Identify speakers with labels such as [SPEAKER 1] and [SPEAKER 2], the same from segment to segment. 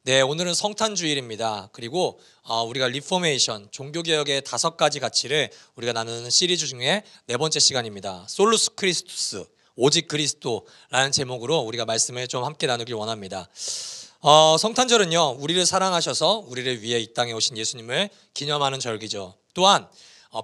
[SPEAKER 1] 네, 오늘은 성탄주일입니다. 그리고 우리가 리포메이션, 종교개혁의 5가지 가치를 우리가 나누는 시리즈 중에 4번째 시간입니다. 솔루스 크리스투스, 오직 그리스도라는 제목으로 우리가 말씀을 좀 함께 나누길 원합니다. 성탄절은요, 우리를 사랑하셔서 우리를 위해 이 땅에 오신 예수님을 기념하는 절기죠. 또한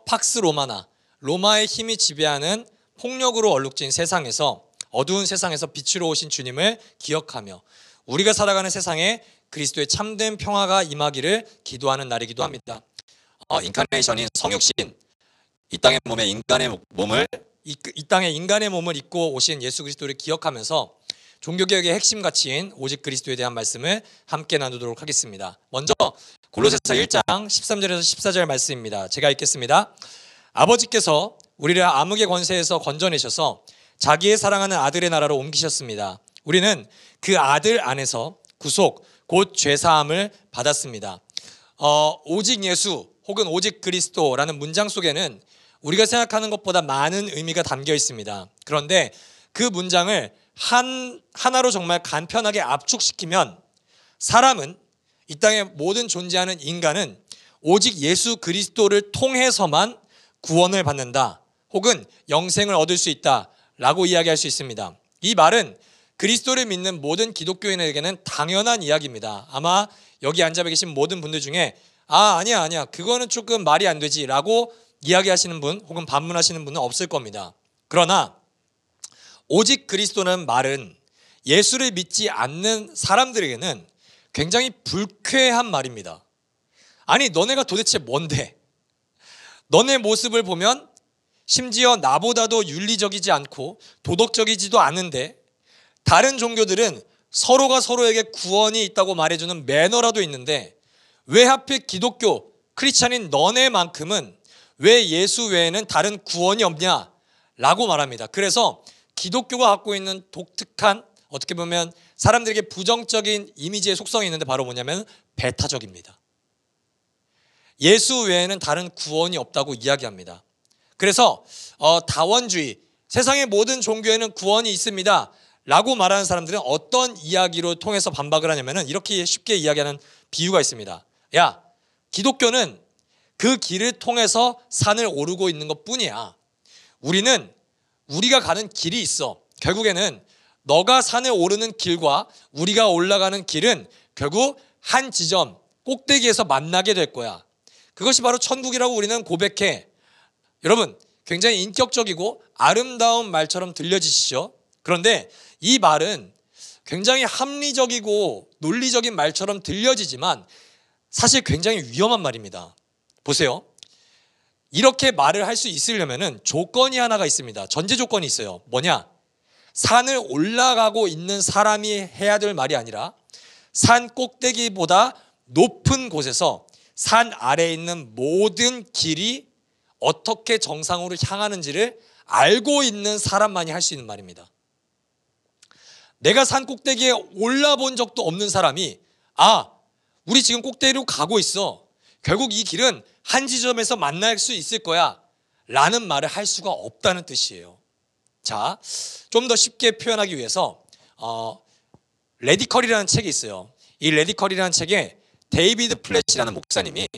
[SPEAKER 1] 팍스 로마나, 로마의 힘이 지배하는 폭력으로 얼룩진 세상에서, 어두운 세상에서 빛으로 오신 주님을 기억하며 우리가 살아가는 세상에 그리스도의 참된 평화가 임하기를 기도하는 날이기도 합니다. 인카네이션인 성육신, 이 땅의 인간의 몸을 입고 오신 예수 그리스도를 기억하면서 종교개혁의 핵심 가치인 오직 그리스도에 대한 말씀을 함께 나누도록 하겠습니다. 먼저 골로새서 1장 13절에서 14절 말씀입니다. 제가 읽겠습니다. 아버지께서 우리를 암흑의 권세에서 건져내셔서 자기의 사랑하는 아들의 나라로 옮기셨습니다. 우리는 그 아들 안에서 구속, 곧 죄사함을 받았습니다. 오직 예수 혹은 오직 그리스도라는 문장 속에는 우리가 생각하는 것보다 많은 의미가 담겨 있습니다. 그런데 그 문장을 하나로 정말 간편하게 압축시키면 사람은, 이 땅에 모든 존재하는 인간은 오직 예수 그리스도를 통해서만 구원을 받는다, 혹은 영생을 얻을 수 있다라고 이야기할 수 있습니다. 이 말은 그리스도를 믿는 모든 기독교인에게는 당연한 이야기입니다. 아마 여기 앉아 계신 모든 분들 중에 아니야 그거는 조금 말이 안 되지 라고 이야기하시는 분 혹은 반문하시는 분은 없을 겁니다. 그러나 오직 그리스도는 말은 예수를 믿지 않는 사람들에게는 굉장히 불쾌한 말입니다. 아니, 너네가 도대체 뭔데? 너네 모습을 보면 심지어 나보다도 윤리적이지 않고 도덕적이지도 않은데, 다른 종교들은 서로가 서로에게 구원이 있다고 말해주는 매너라도 있는데 왜 하필 기독교, 크리스찬인 너네만큼은 왜 예수 외에는 다른 구원이 없냐라고 말합니다. 그래서 기독교가 갖고 있는 독특한, 어떻게 보면 사람들에게 부정적인 이미지의 속성이 있는데 바로 뭐냐면 배타적입니다. 예수 외에는 다른 구원이 없다고 이야기합니다. 그래서 다원주의, 세상의 모든 종교에는 구원이 있습니다 라고 말하는 사람들은 어떤 이야기로 통해서 반박을 하냐면 이렇게 쉽게 이야기하는 비유가 있습니다. 야, 기독교는 그 길을 통해서 산을 오르고 있는 것 뿐이야. 우리가 가는 길이 있어. 결국에는 너가 산을 오르는 길과 우리가 올라가는 길은 결국 한 지점, 꼭대기에서 만나게 될 거야. 그것이 바로 천국이라고 우리는 고백해. 여러분, 굉장히 인격적이고 아름다운 말처럼 들려지시죠? 그런데 이 말은 굉장히 합리적이고 논리적인 말처럼 들려지지만 사실 굉장히 위험한 말입니다. 보세요. 이렇게 말을 할 수 있으려면 조건이 하나가 있습니다. 전제 조건이 있어요. 뭐냐? 산을 올라가고 있는 사람이 해야 될 말이 아니라 산 꼭대기보다 높은 곳에서 산 아래에 있는 모든 길이 어떻게 정상으로 향하는지를 알고 있는 사람만이 할 수 있는 말입니다. 내가 산 꼭대기에 올라본 적도 없는 사람이 우리 지금 꼭대기로 가고 있어. 결국 이 길은 한 지점에서 만날 수 있을 거야 라는 말을 할 수가 없다는 뜻이에요. 자, 좀 더 쉽게 표현하기 위해서 레디컬이라는 책이 있어요. 이 레디컬이라는 책에 데이비드 플랫이라는 목사님이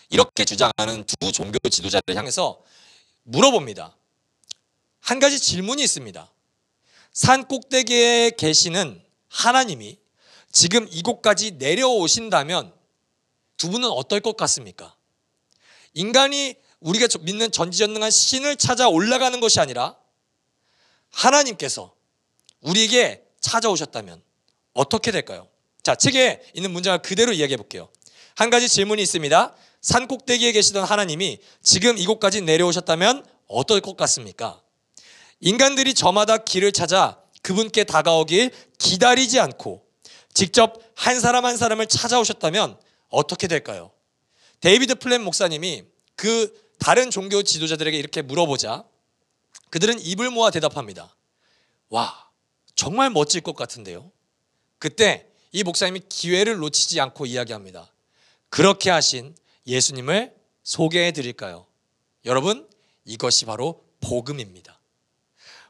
[SPEAKER 1] 이렇게 주장하는 두 종교 지도자를 향해서 물어봅니다. 한 가지 질문이 있습니다. 산 꼭대기에 계시는 하나님이 지금 이곳까지 내려오신다면 두 분은 어떨 것 같습니까? 인간이 우리가 믿는 전지전능한 신을 찾아 올라가는 것이 아니라 하나님께서 우리에게 찾아오셨다면 어떻게 될까요? 자, 책에 있는 문장을 그대로 이야기해 볼게요. 한 가지 질문이 있습니다. 산 꼭대기에 계시던 하나님이 지금 이곳까지 내려오셨다면 어떨 것 같습니까? 인간들이 저마다 길을 찾아 그분께 다가오길 기다리지 않고 직접 한 사람 한 사람을 찾아오셨다면 어떻게 될까요? 데이비드 플랫 목사님이 그 다른 종교 지도자들에게 이렇게 물어보자 그들은 입을 모아 대답합니다. 와, 정말 멋질 것 같은데요. 그때 이 목사님이 기회를 놓치지 않고 이야기합니다. 그렇게 하신 예수님을 소개해 드릴까요? 여러분, 이것이 바로 복음입니다.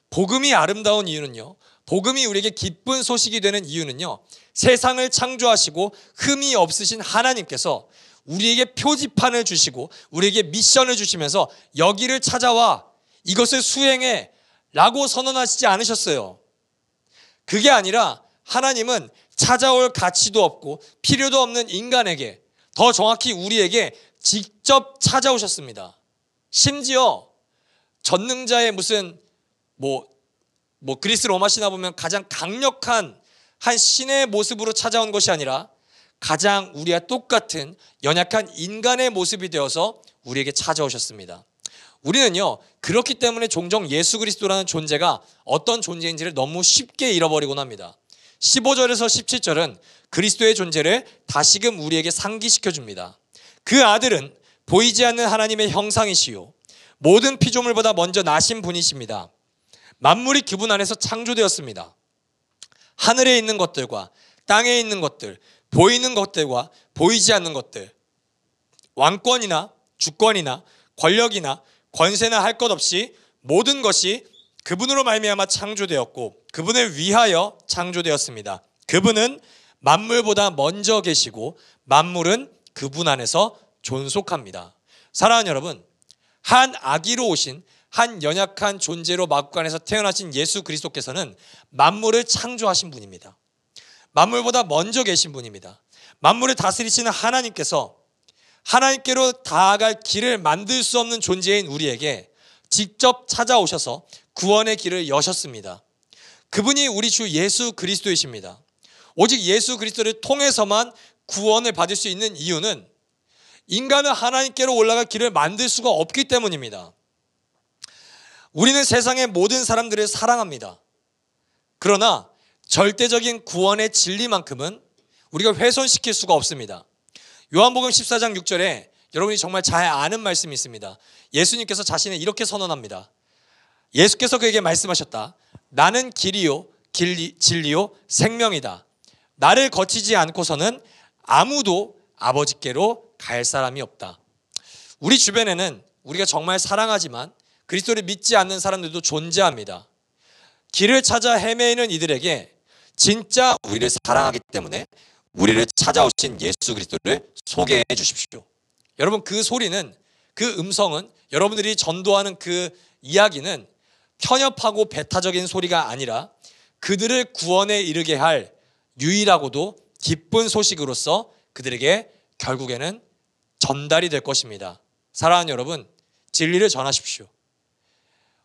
[SPEAKER 1] 복음이 아름다운 이유는요, 복음이 우리에게 기쁜 소식이 되는 이유는요, 세상을 창조하시고 흠이 없으신 하나님께서 우리에게 표지판을 주시고 우리에게 미션을 주시면서 여기를 찾아와 이것을 수행해 라고 선언하시지 않으셨어요. 그게 아니라 하나님은 찾아올 가치도 없고 필요도 없는 인간에게, 더 정확히 우리에게 직접 찾아오셨습니다. 심지어 전능자의 무슨 그리스 로마 신화 보면 가장 강력한 한 신의 모습으로 찾아온 것이 아니라 가장 우리와 똑같은 연약한 인간의 모습이 되어서 우리에게 찾아오셨습니다. 우리는요, 그렇기 때문에 종종 예수 그리스도라는 존재가 어떤 존재인지를 너무 쉽게 잃어버리곤 합니다. 15절에서 17절은 그리스도의 존재를 다시금 우리에게 상기시켜 줍니다. 그 아들은 보이지 않는 하나님의 형상이시요 모든 피조물보다 먼저 나신 분이십니다. 만물이 그분 안에서 창조되었습니다. 하늘에 있는 것들과 땅에 있는 것들, 보이는 것들과 보이지 않는 것들, 왕권이나 주권이나 권력이나 권세나 할 것 없이 모든 것이 그분으로 말미암아 창조되었고 그분을 위하여 창조되었습니다. 그분은 만물보다 먼저 계시고 만물은 그분 안에서 존속합니다. 사랑하는 여러분, 한 아기로 오신 한 연약한 존재로 마구간에서 태어나신 예수 그리스도께서는 만물을 창조하신 분입니다. 만물보다 먼저 계신 분입니다. 만물을 다스리시는 하나님께서 하나님께로 다가갈 길을 만들 수 없는 존재인 우리에게 직접 찾아오셔서 구원의 길을 여셨습니다. 그분이 우리 주 예수 그리스도이십니다. 오직 예수 그리스도를 통해서만 구원을 받을 수 있는 이유는 인간은 하나님께로 올라갈 길을 만들 수가 없기 때문입니다. 우리는 세상의 모든 사람들을 사랑합니다. 그러나 절대적인 구원의 진리만큼은 우리가 훼손시킬 수가 없습니다. 요한복음 14장 6절에 여러분이 정말 잘 아는 말씀이 있습니다. 예수님께서 자신을 이렇게 선언합니다. 예수께서 그에게 말씀하셨다. 나는 길이요 진리요 생명이다. 나를 거치지 않고서는 아무도 아버지께로 갈 사람이 없다. 우리 주변에는 우리가 정말 사랑하지만 그리스도를 믿지 않는 사람들도 존재합니다. 길을 찾아 헤매이는 이들에게 진짜 우리를 사랑하기 때문에 우리를 찾아오신 예수 그리스도를 소개해 주십시오. 여러분, 그 소리는, 그 음성은, 여러분들이 전도하는 그 이야기는 편협하고 배타적인 소리가 아니라 그들을 구원에 이르게 할 유일하고도 기쁜 소식으로서 그들에게 결국에는 전달이 될 것입니다. 사랑하는 여러분, 진리를 전하십시오.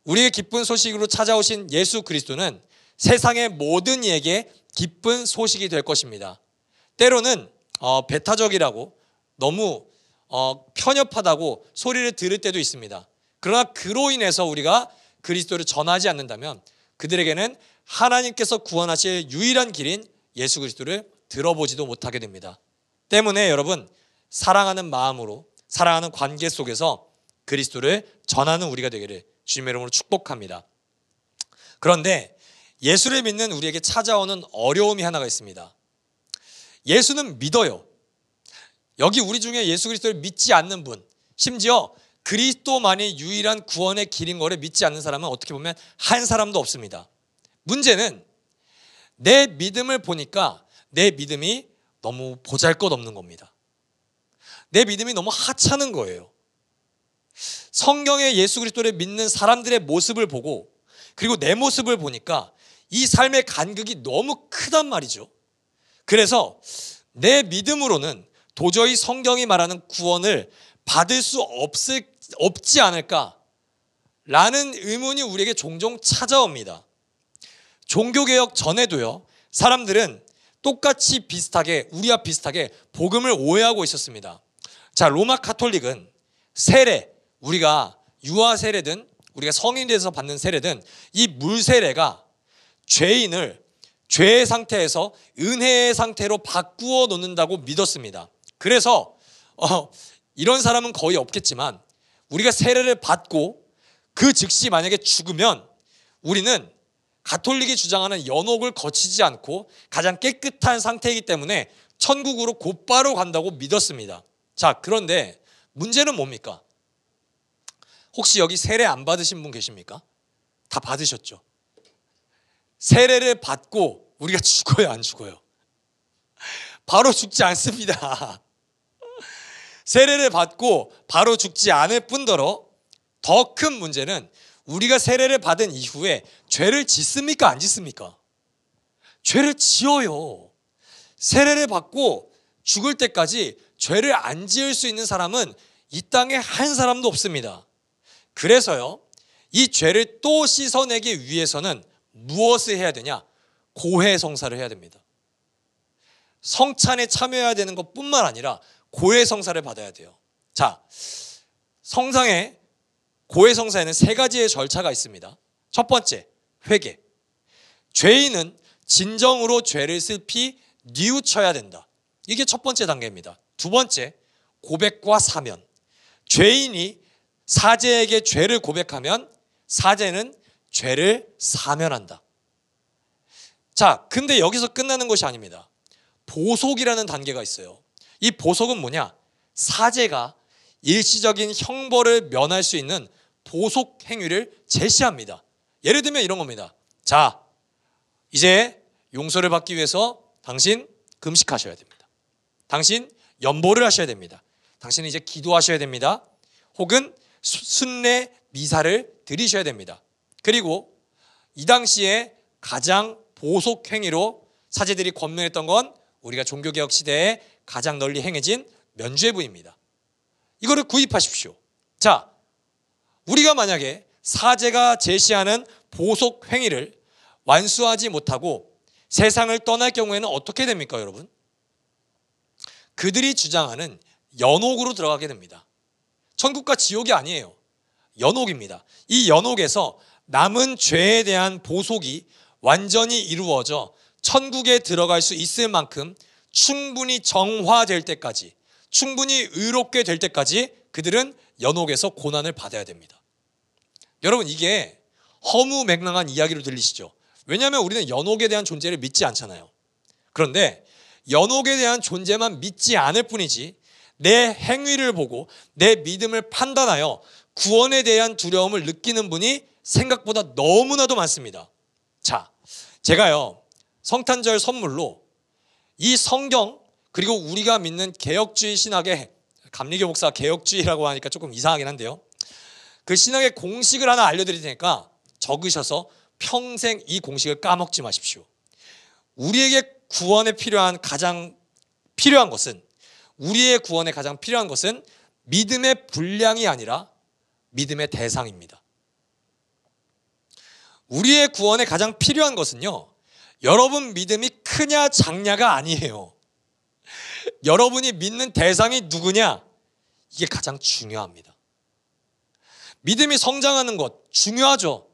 [SPEAKER 1] 우리의 기쁜 소식으로 찾아오신 예수 그리스도는 세상의 모든 이에게 기쁜 소식이 될 것입니다. 때로는 배타적이라고 너무 편협하다고 소리를 들을 때도 있습니다. 그러나 그로 인해서 우리가 그리스도를 전하지 않는다면 그들에게는 하나님께서 구원하실 유일한 길인 예수 그리스도를 들어보지도 못하게 됩니다. 때문에 여러분, 사랑하는 마음으로, 사랑하는 관계 속에서 그리스도를 전하는 우리가 되기를 주님의 이름으로 축복합니다. 그런데 예수를 믿는 우리에게 찾아오는 어려움이 하나가 있습니다. 예수는 믿어요. 여기 우리 중에 예수 그리스도를 믿지 않는 분, 심지어 그리스도만이 유일한 구원의 길인 것을 믿지 않는 사람은 어떻게 보면 한 사람도 없습니다. 문제는 내 믿음을 보니까 내 믿음이 너무 보잘것없는 겁니다. 내 믿음이 너무 하찮은 거예요. 성경의 예수 그리스도를 믿는 사람들의 모습을 보고 그리고 내 모습을 보니까 이 삶의 간극이 너무 크단 말이죠. 그래서 내 믿음으로는 도저히 성경이 말하는 구원을 받을 수 없지 않을까라는 의문이 우리에게 종종 찾아옵니다. 종교개혁 전에도요, 사람들은 똑같이 비슷하게, 우리와 비슷하게 복음을 오해하고 있었습니다. 자, 로마 카톨릭은 세례, 우리가 유아 세례든 우리가 성인이 돼서 받는 세례든 이 물 세례가 죄인을 죄의 상태에서 은혜의 상태로 바꾸어 놓는다고 믿었습니다. 그래서 이런 사람은 거의 없겠지만 우리가 세례를 받고 그 즉시 만약에 죽으면 우리는 가톨릭이 주장하는 연옥을 거치지 않고 가장 깨끗한 상태이기 때문에 천국으로 곧바로 간다고 믿었습니다. 자, 그런데 문제는 뭡니까? 혹시 여기 세례 안 받으신 분 계십니까? 다 받으셨죠? 세례를 받고 우리가 죽어요, 안 죽어요? 바로 죽지 않습니다. 세례를 받고 바로 죽지 않을 뿐더러 더 큰 문제는 우리가 세례를 받은 이후에 죄를 짓습니까, 안 짓습니까? 죄를 지어요. 세례를 받고 죽을 때까지 죄를 안 지을 수 있는 사람은 이 땅에 한 사람도 없습니다. 그래서요, 이 죄를 또 씻어내기 위해서는 무엇을 해야 되냐? 고해성사를 해야 됩니다. 성찬에 참여해야 되는 것뿐만 아니라 고해성사를 받아야 돼요. 자, 성상에 고해성사에는 세 가지의 절차가 있습니다. 첫 번째, 회개. 죄인은 진정으로 죄를 슬피 뉘우쳐야 된다. 이게 첫 번째 단계입니다. 두 번째, 고백과 사면. 죄인이 사제에게 죄를 고백하면 사제는 죄를 사면한다. 자, 근데 여기서 끝나는 것이 아닙니다. 보속이라는 단계가 있어요. 이 보속은 뭐냐? 사제가 일시적인 형벌을 면할 수 있는 보속 행위를 제시합니다. 예를 들면 이런 겁니다. 자, 이제 용서를 받기 위해서 당신 금식하셔야 됩니다. 당신 연보를 하셔야 됩니다. 당신은 이제 기도하셔야 됩니다. 혹은 순례 미사를 드리셔야 됩니다. 그리고 이 당시에 가장 보속 행위로 사제들이 권면했던 건 우리가 종교개혁 시대에 가장 널리 행해진 면죄부입니다. 이거를 구입하십시오. 자, 우리가 만약에 사제가 제시하는 보속 행위를 완수하지 못하고 세상을 떠날 경우에는 어떻게 됩니까, 여러분? 그들이 주장하는 연옥으로 들어가게 됩니다. 천국과 지옥이 아니에요. 연옥입니다. 이 연옥에서 남은 죄에 대한 보속이 완전히 이루어져 천국에 들어갈 수 있을 만큼 충분히 정화될 때까지, 충분히 의롭게 될 때까지 그들은 연옥에서 고난을 받아야 됩니다. 여러분, 이게 허무맹랑한 이야기로 들리시죠? 왜냐하면 우리는 연옥에 대한 존재를 믿지 않잖아요. 그런데 연옥에 대한 존재만 믿지 않을 뿐이지 내 행위를 보고 내 믿음을 판단하여 구원에 대한 두려움을 느끼는 분이 생각보다 너무나도 많습니다. 자, 제가요, 성탄절 선물로 이 성경, 그리고 우리가 믿는 개혁주의 신학의, 감리교 목사가 개혁주의라고 하니까 조금 이상하긴 한데요, 그 신학의 공식을 하나 알려드릴 테니까 적으셔서 평생 이 공식을 까먹지 마십시오. 우리에게 구원에 가장 필요한 것은, 우리의 구원에 가장 필요한 것은 믿음의 분량이 아니라 믿음의 대상입니다. 우리의 구원에 가장 필요한 것은요, 여러분 믿음이 크냐 작냐가 아니에요. 여러분이 믿는 대상이 누구냐, 이게 가장 중요합니다. 믿음이 성장하는 것 중요하죠.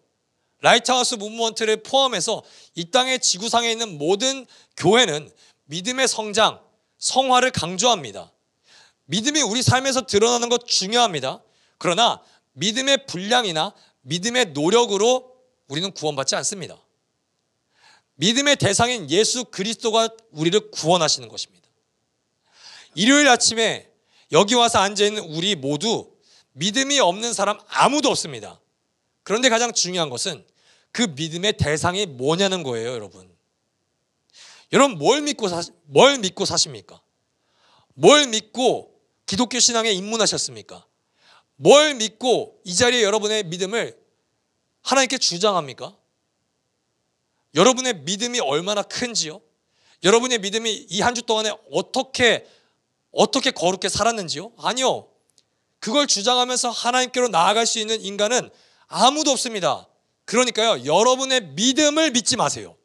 [SPEAKER 1] 라이트하우스 무브먼트를 포함해서 이 땅의 지구상에 있는 모든 교회는 믿음의 성장, 성화를 강조합니다. 믿음이 우리 삶에서 드러나는 것 중요합니다. 그러나 믿음의 분량이나 믿음의 노력으로 우리는 구원받지 않습니다. 믿음의 대상인 예수 그리스도가 우리를 구원하시는 것입니다. 일요일 아침에 여기 와서 앉아있는 우리 모두 믿음이 없는 사람 아무도 없습니다. 그런데 가장 중요한 것은 그 믿음의 대상이 뭐냐는 거예요, 여러분. 여러분, 뭘 믿고 사십니까? 뭘 믿고 기독교 신앙에 입문하셨습니까? 뭘 믿고 이 자리에 여러분의 믿음을 하나님께 주장합니까? 여러분의 믿음이 얼마나 큰지요? 여러분의 믿음이 이 한 주 동안에 어떻게 거룩게 살았는지요? 아니요. 그걸 주장하면서 하나님께로 나아갈 수 있는 인간은 아무도 없습니다. 그러니까요, 여러분의 믿음을 믿지 마세요.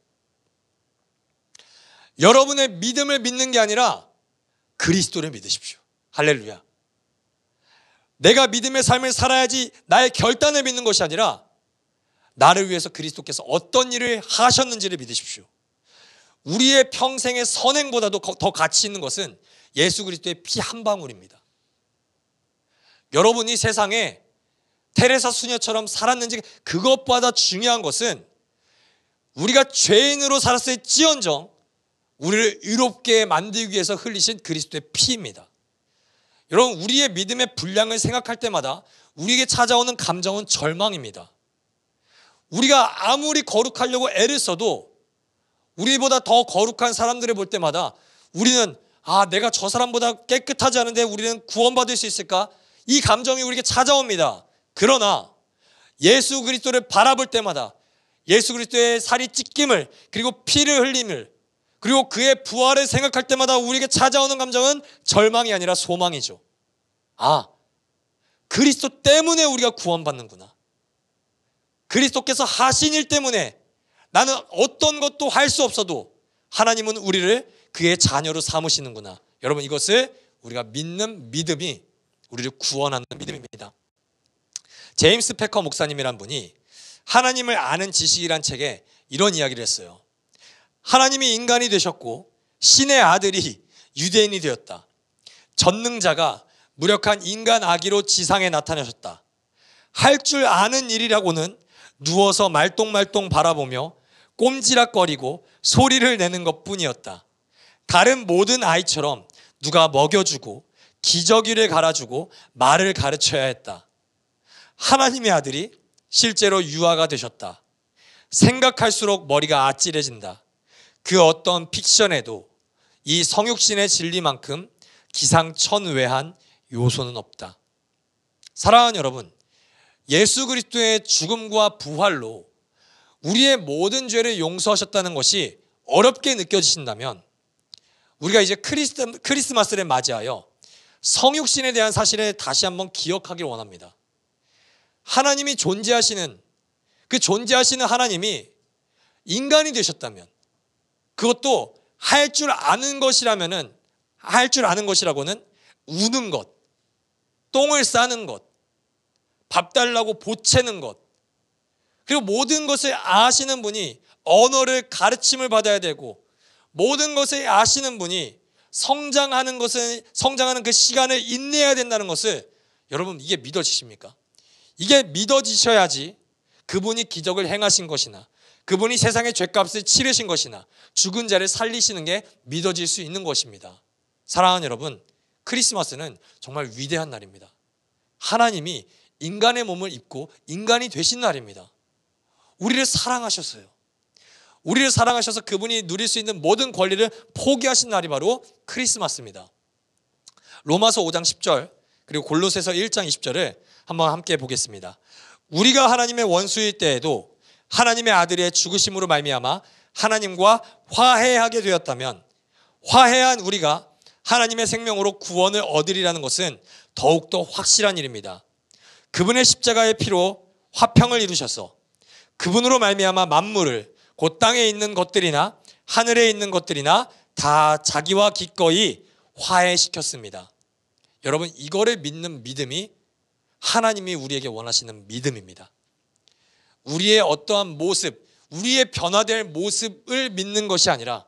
[SPEAKER 1] 여러분의 믿음을 믿는 게 아니라 그리스도를 믿으십시오. 할렐루야. 내가 믿음의 삶을 살아야지 나의 결단을 믿는 것이 아니라 나를 위해서 그리스도께서 어떤 일을 하셨는지를 믿으십시오. 우리의 평생의 선행보다도 더 가치 있는 것은 예수 그리스도의 피 한 방울입니다. 여러분이 세상에 테레사 수녀처럼 살았는지, 그것보다 중요한 것은 우리가 죄인으로 살았을지언정 우리를 의롭게 만들기 위해서 흘리신 그리스도의 피입니다. 여러분, 우리의 믿음의 분량을 생각할 때마다 우리에게 찾아오는 감정은 절망입니다. 우리가 아무리 거룩하려고 애를 써도 우리보다 더 거룩한 사람들을 볼 때마다 우리는 내가 저 사람보다 깨끗하지 않은데 우리는 구원받을 수 있을까? 이 감정이 우리에게 찾아옵니다. 그러나 예수 그리스도를 바라볼 때마다 예수 그리스도의 살이 찢김을 그리고 피를 흘림을 그리고 그의 부활을 생각할 때마다 우리에게 찾아오는 감정은 절망이 아니라 소망이죠. 그리스도 때문에 우리가 구원받는구나. 그리스도께서 하신 일 때문에 나는 어떤 것도 할 수 없어도 하나님은 우리를 그의 자녀로 삼으시는구나. 여러분, 이것을 우리가 믿는 믿음이 우리를 구원하는 믿음입니다. 제임스 패커 목사님이란 분이 하나님을 아는 지식이란 책에 이런 이야기를 했어요. 하나님이 인간이 되셨고 신의 아들이 유대인이 되었다. 전능자가 무력한 인간 아기로 지상에 나타나셨다. 할 줄 아는 일이라고는 누워서 말똥말똥 바라보며 꼼지락거리고 소리를 내는 것뿐이었다. 다른 모든 아이처럼 누가 먹여주고 기저귀를 갈아주고 말을 가르쳐야 했다. 하나님의 아들이 실제로 유아가 되셨다. 생각할수록 머리가 아찔해진다. 그 어떤 픽션에도 이 성육신의 진리만큼 기상천외한 요소는 없다. 사랑하는 여러분, 예수 그리스도의 죽음과 부활로 우리의 모든 죄를 용서하셨다는 것이 어렵게 느껴지신다면 우리가 이제 크리스마스를 맞이하여 성육신에 대한 사실을 다시 한번 기억하길 원합니다. 하나님이 존재하시는 그 존재하시는 하나님이 인간이 되셨다면 그것도 할 줄 아는 것이라면은 할 줄 아는 것이라고는 우는 것, 똥을 싸는 것, 밥 달라고 보채는 것, 그리고 모든 것을 아시는 분이 언어를 가르침을 받아야 되고 모든 것을 아시는 분이 성장하는 그 시간을 인내해야 된다는 것을 여러분, 이게 믿어지십니까? 이게 믿어지셔야지 그분이 기적을 행하신 것이나 그분이 세상의 죗값을 치르신 것이나 죽은 자를 살리시는 게 믿어질 수 있는 것입니다. 사랑하는 여러분, 크리스마스는 정말 위대한 날입니다. 하나님이 인간의 몸을 입고 인간이 되신 날입니다. 우리를 사랑하셨어요. 우리를 사랑하셔서 그분이 누릴 수 있는 모든 권리를 포기하신 날이 바로 크리스마스입니다. 로마서 5장 10절 그리고 골로새서 1장 20절을 한번 함께 보겠습니다. 우리가 하나님의 원수일 때에도 하나님의 아들의 죽으심으로 말미암아 하나님과 화해하게 되었다면 화해한 우리가 하나님의 생명으로 구원을 얻으리라는 것은 더욱더 확실한 일입니다. 그분의 십자가의 피로 화평을 이루셔서 그분으로 말미암아 만물을 곧 땅에 있는 것들이나 하늘에 있는 것들이나 다 자기와 기꺼이 화해시켰습니다. 여러분, 이거를 믿는 믿음이 하나님이 우리에게 원하시는 믿음입니다. 우리의 어떠한 모습, 우리의 변화될 모습을 믿는 것이 아니라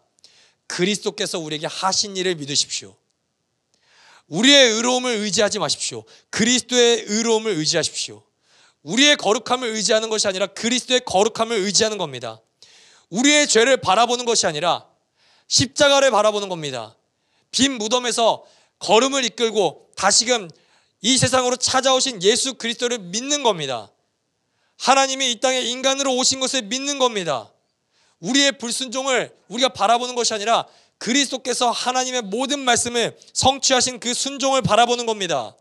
[SPEAKER 1] 그리스도께서 우리에게 하신 일을 믿으십시오. 우리의 의로움을 의지하지 마십시오. 그리스도의 의로움을 의지하십시오. 우리의 거룩함을 의지하는 것이 아니라 그리스도의 거룩함을 의지하는 겁니다. 우리의 죄를 바라보는 것이 아니라 십자가를 바라보는 겁니다. 빈 무덤에서 걸음을 이끌고 다시금 이 세상으로 찾아오신 예수 그리스도를 믿는 겁니다. 하나님이 이 땅에 인간으로 오신 것을 믿는 겁니다. 우리의 불순종을 우리가 바라보는 것이 아니라 그리스도께서 하나님의 모든 말씀을 성취하신 그 순종을 바라보는 겁니다.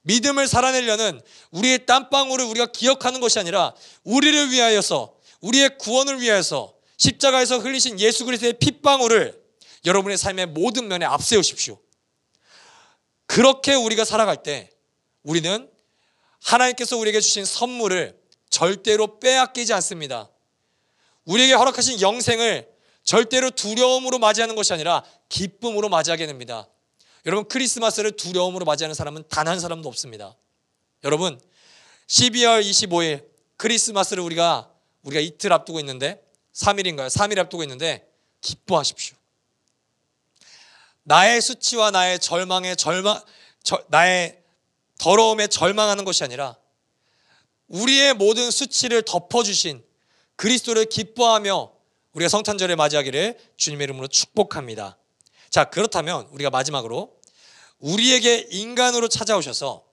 [SPEAKER 1] 믿음을 살아내려는 우리의 땀방울을 우리가 기억하는 것이 아니라 우리를 위하여서, 우리의 구원을 위하여서 십자가에서 흘리신 예수 그리스도의 핏방울을 여러분의 삶의 모든 면에 앞세우십시오. 그렇게 우리가 살아갈 때 우리는 하나님께서 우리에게 주신 선물을 절대로 빼앗기지 않습니다. 우리에게 허락하신 영생을 절대로 두려움으로 맞이하는 것이 아니라 기쁨으로 맞이하게 됩니다. 여러분, 크리스마스를 두려움으로 맞이하는 사람은 단 한 사람도 없습니다. 여러분, 12월 25일 크리스마스를 우리가 이틀 앞두고 있는데 3일인가요? 3일 앞두고 있는데 기뻐하십시오. 나의 수치와 나의 나의 더러움에 절망하는 것이 아니라 우리의 모든 수치를 덮어주신 그리스도를 기뻐하며 우리가 성탄절을 맞이하기를 주님의 이름으로 축복합니다. 자, 그렇다면 우리가 마지막으로 우리에게 인간으로 찾아오셔서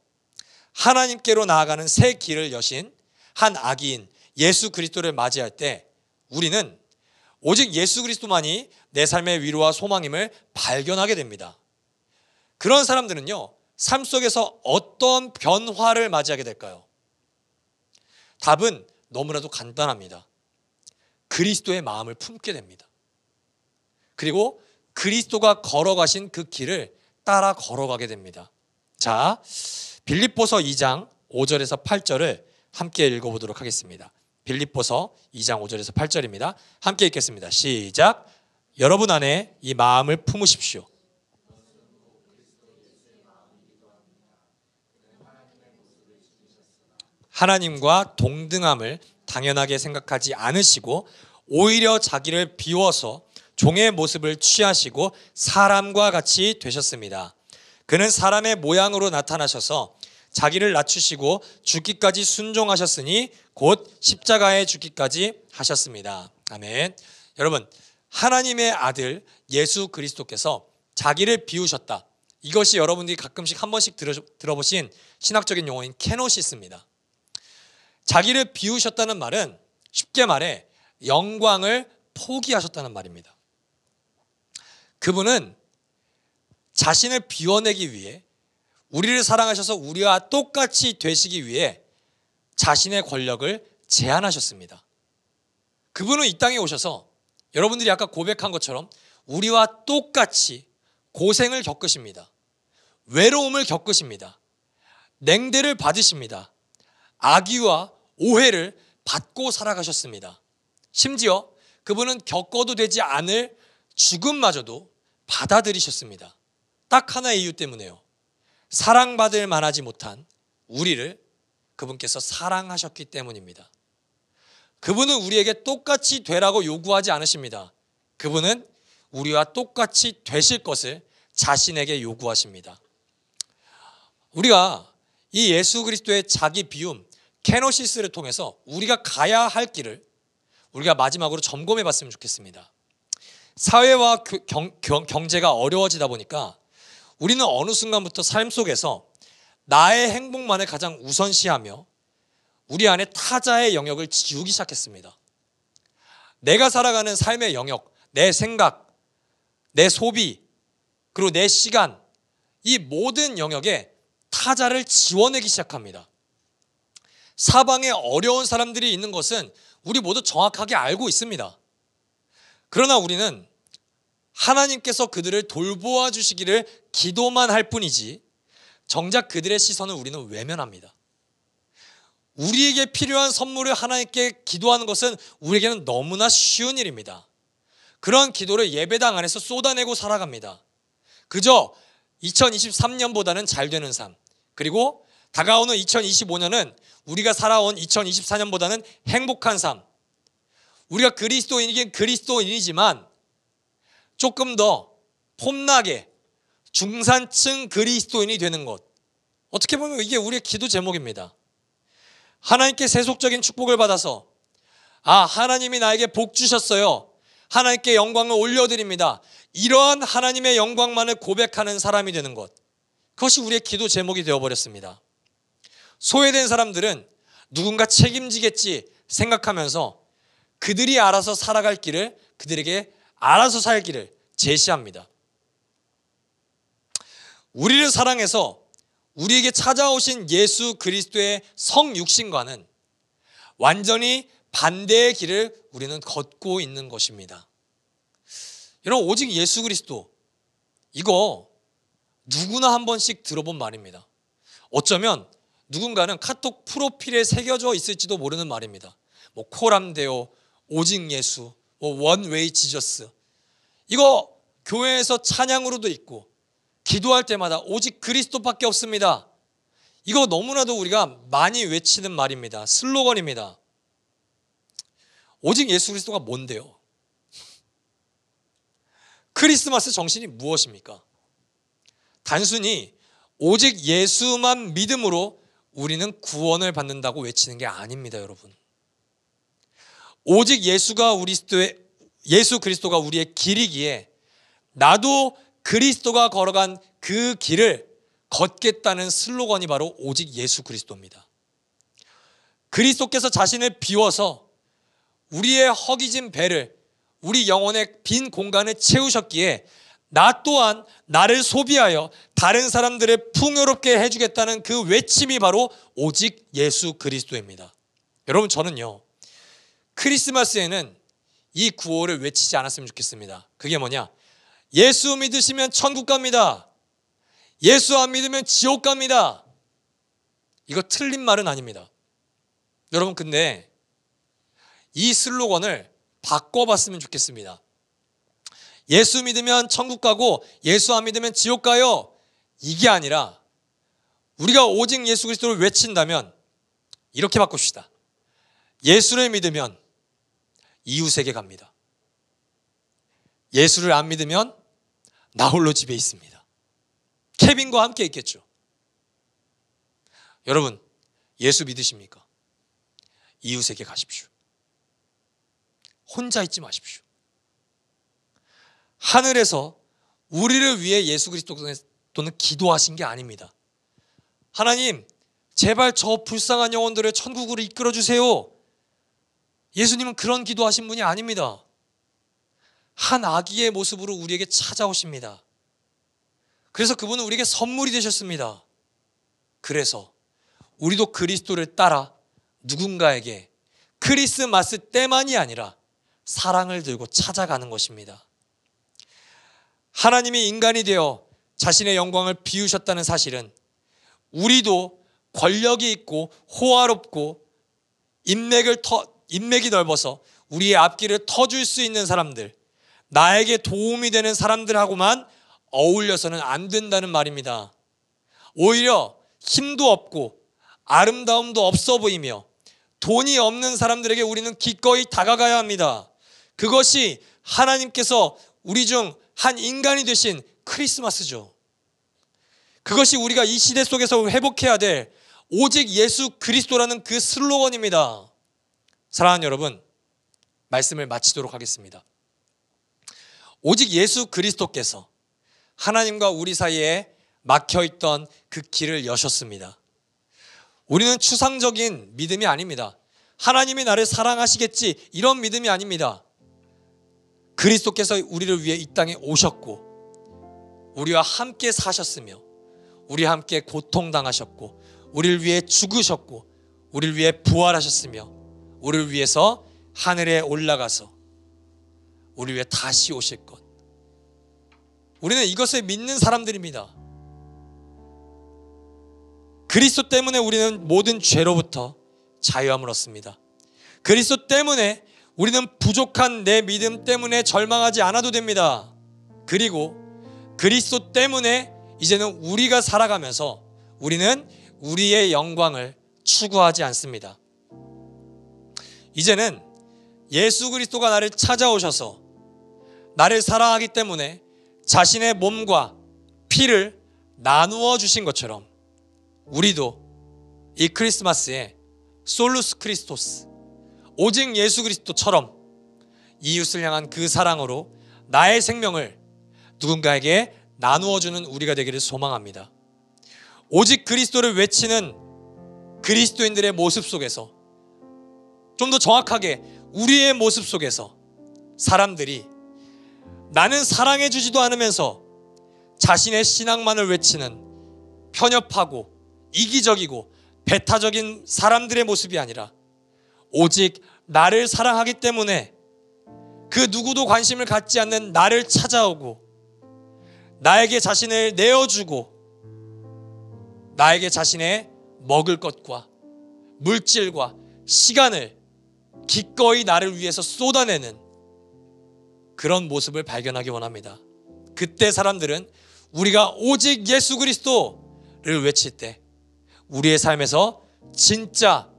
[SPEAKER 1] 하나님께로 나아가는 새 길을 여신 한 아기인 예수 그리스도를 맞이할 때 우리는 오직 예수 그리스도만이 내 삶의 위로와 소망임을 발견하게 됩니다. 그런 사람들은요, 삶 속에서 어떤 변화를 맞이하게 될까요? 답은 너무나도 간단합니다. 그리스도의 마음을 품게 됩니다. 그리고 그리스도가 걸어가신 그 길을 따라 걸어가게 됩니다. 자, 빌립보서 2장 5절에서 8절을 함께 읽어보도록 하겠습니다. 빌립보서 2장 5절에서 8절입니다. 함께 읽겠습니다. 시작. 여러분 안에 이 마음을 품으십시오. 하나님과 동등함을 당연하게 생각하지 않으시고 오히려 자기를 비워서 종의 모습을 취하시고 사람과 같이 되셨습니다. 그는 사람의 모양으로 나타나셔서 자기를 낮추시고 죽기까지 순종하셨으니 곧 십자가에 죽기까지 하셨습니다. 아멘. 여러분, 하나님의 아들 예수 그리스도께서 자기를 비우셨다. 이것이 여러분들이 가끔씩 한 번씩 들어보신 신학적인 용어인 케노시스입니다. 자기를 비우셨다는 말은 쉽게 말해 영광을 포기하셨다는 말입니다. 그분은 자신을 비워내기 위해, 우리를 사랑하셔서 우리와 똑같이 되시기 위해 자신의 권력을 제한하셨습니다. 그분은 이 땅에 오셔서 여러분들이 아까 고백한 것처럼 우리와 똑같이 고생을 겪으십니다. 외로움을 겪으십니다. 냉대를 받으십니다. 악의와 오해를 받고 살아가셨습니다. 심지어 그분은 겪어도 되지 않을 죽음마저도 받아들이셨습니다. 딱 하나의 이유 때문에요. 사랑받을 만하지 못한 우리를 그분께서 사랑하셨기 때문입니다. 그분은 우리에게 똑같이 되라고 요구하지 않으십니다. 그분은 우리와 똑같이 되실 것을 자신에게 요구하십니다. 우리가 이 예수 그리스도의 자기 비움, 케노시스를 통해서 우리가 가야 할 길을 우리가 마지막으로 점검해 봤으면 좋겠습니다. 사회와 경제가 어려워지다 보니까 우리는 어느 순간부터 삶 속에서 나의 행복만을 가장 우선시하며 우리 안에 타자의 영역을 지우기 시작했습니다. 내가 살아가는 삶의 영역, 내 생각, 내 소비, 그리고 내 시간, 이 모든 영역에 타자를 지워내기 시작합니다. 사방에 어려운 사람들이 있는 것은 우리 모두 정확하게 알고 있습니다. 그러나 우리는 하나님께서 그들을 돌보아 주시기를 기도만 할 뿐이지 정작 그들의 시선을 우리는 외면합니다. 우리에게 필요한 선물을 하나님께 기도하는 것은 우리에게는 너무나 쉬운 일입니다. 그런 기도를 예배당 안에서 쏟아내고 살아갑니다. 그저 2023년보다는 잘 되는 삶, 그리고 다가오는 2025년은 우리가 살아온 2024년보다는 행복한 삶, 우리가 그리스도인이긴 그리스도인이지만 조금 더 폼나게 중산층 그리스도인이 되는 것, 어떻게 보면 이게 우리의 기도 제목입니다. 하나님께 세속적인 축복을 받아서 하나님이 나에게 복 주셨어요, 하나님께 영광을 올려드립니다, 이러한 하나님의 영광만을 고백하는 사람이 되는 것, 그것이 우리의 기도 제목이 되어버렸습니다. 소외된 사람들은 누군가 책임지겠지 생각하면서 그들이 알아서 살아갈 길을, 그들에게 알아서 살 길을 제시합니다. 우리를 사랑해서 우리에게 찾아오신 예수 그리스도의 성육신과는 완전히 반대의 길을 우리는 걷고 있는 것입니다. 여러분, 오직 예수 그리스도, 이거 누구나 한 번씩 들어본 말입니다. 어쩌면 누군가는 카톡 프로필에 새겨져 있을지도 모르는 말입니다. 코람데오, 오직 예수, 원웨이 지저스, 이거 교회에서 찬양으로도 있고 기도할 때마다 오직 그리스도밖에 없습니다. 이거 너무나도 우리가 많이 외치는 말입니다. 슬로건입니다. 오직 예수 그리스도가 뭔데요? 크리스마스 정신이 무엇입니까? 단순히 오직 예수만 믿음으로 우리는 구원을 받는다고 외치는 게 아닙니다, 여러분. 오직 예수 그리스도가 우리의 길이기에 나도 그리스도가 걸어간 그 길을 걷겠다는 슬로건이 바로 오직 예수 그리스도입니다. 그리스도께서 자신을 비워서 우리의 허기진 배를, 우리 영혼의 빈 공간을 채우셨기에 나 또한 나를 소비하여 다른 사람들을 풍요롭게 해주겠다는 그 외침이 바로 오직 예수 그리스도입니다. 여러분, 저는요, 크리스마스에는 이 구호를 외치지 않았으면 좋겠습니다. 그게 뭐냐? 예수 믿으시면 천국 갑니다. 예수 안 믿으면 지옥 갑니다. 이거 틀린 말은 아닙니다. 여러분, 근데 이 슬로건을 바꿔봤으면 좋겠습니다. 예수 믿으면 천국 가고 예수 안 믿으면 지옥 가요. 이게 아니라 우리가 오직 예수 그리스도를 외친다면 이렇게 바꿉시다. 예수를 믿으면 이웃에게 갑니다. 예수를 안 믿으면 나 홀로 집에 있습니다. 케빈과 함께 있겠죠. 여러분, 예수 믿으십니까? 이웃에게 가십시오. 혼자 있지 마십시오. 하늘에서 우리를 위해 예수 그리스도는 기도하신 게 아닙니다. 하나님, 제발 저 불쌍한 영혼들을 천국으로 이끌어 주세요. 예수님은 그런 기도하신 분이 아닙니다. 한 아기의 모습으로 우리에게 찾아오십니다. 그래서 그분은 우리에게 선물이 되셨습니다. 그래서 우리도 그리스도를 따라 누군가에게 크리스마스 때만이 아니라 사랑을 들고 찾아가는 것입니다. 하나님이 인간이 되어 자신의 영광을 비우셨다는 사실은 우리도 권력이 있고 호화롭고 인맥이 넓어서 우리의 앞길을 터줄 수 있는 사람들, 나에게 도움이 되는 사람들하고만 어울려서는 안 된다는 말입니다. 오히려 힘도 없고 아름다움도 없어 보이며 돈이 없는 사람들에게 우리는 기꺼이 다가가야 합니다. 그것이 하나님께서 우리 중 한 인간이 되신 크리스마스죠. 그것이 우리가 이 시대 속에서 회복해야 될 오직 예수 그리스도라는 그 슬로건입니다. 사랑하는 여러분, 말씀을 마치도록 하겠습니다. 오직 예수 그리스도께서 하나님과 우리 사이에 막혀있던 그 길을 여셨습니다. 우리는 추상적인 믿음이 아닙니다. 하나님이 나를 사랑하시겠지, 이런 믿음이 아닙니다. 그리스도께서 우리를 위해 이 땅에 오셨고 우리와 함께 사셨으며 우리와 함께 고통당하셨고 우리를 위해 죽으셨고 우리를 위해 부활하셨으며 우리를 위해서 하늘에 올라가서 우리를 위해 다시 오실 것, 우리는 이것을 믿는 사람들입니다. 그리스도 때문에 우리는 모든 죄로부터 자유함을 얻습니다. 그리스도 때문에 우리는 부족한 내 믿음 때문에 절망하지 않아도 됩니다. 그리고 그리스도 때문에 이제는 우리가 살아가면서 우리는 우리의 영광을 추구하지 않습니다. 이제는 예수 그리스도가 나를 찾아오셔서 나를 사랑하기 때문에 자신의 몸과 피를 나누어 주신 것처럼 우리도 이 크리스마스에 솔루스 크리스토스, 오직 예수 그리스도처럼 이웃을 향한 그 사랑으로 나의 생명을 누군가에게 나누어주는 우리가 되기를 소망합니다. 오직 그리스도를 외치는 그리스도인들의 모습 속에서, 좀 더 정확하게 우리의 모습 속에서 사람들이 나는 사랑해주지도 않으면서 자신의 신앙만을 외치는 편협하고 이기적이고 배타적인 사람들의 모습이 아니라 오직 나를 사랑하기 때문에 그 누구도 관심을 갖지 않는 나를 찾아오고 나에게 자신을 내어주고 나에게 자신의 먹을 것과 물질과 시간을 기꺼이 나를 위해서 쏟아내는 그런 모습을 발견하기 원합니다. 그때 사람들은 우리가 오직 예수 그리스도를 외칠 때 우리의 삶에서 진짜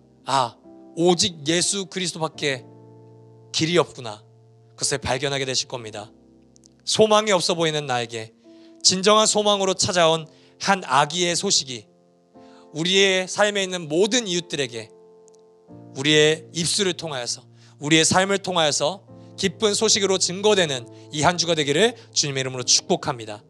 [SPEAKER 1] 오직 예수 그리스도밖에 길이 없구나, 그것을 발견하게 되실 겁니다. 소망이 없어 보이는 나에게 진정한 소망으로 찾아온 한 아기의 소식이 우리의 삶에 있는 모든 이웃들에게 우리의 입술을 통하여서 우리의 삶을 통하여서 기쁜 소식으로 증거되는 이 한 주가 되기를 주님의 이름으로 축복합니다.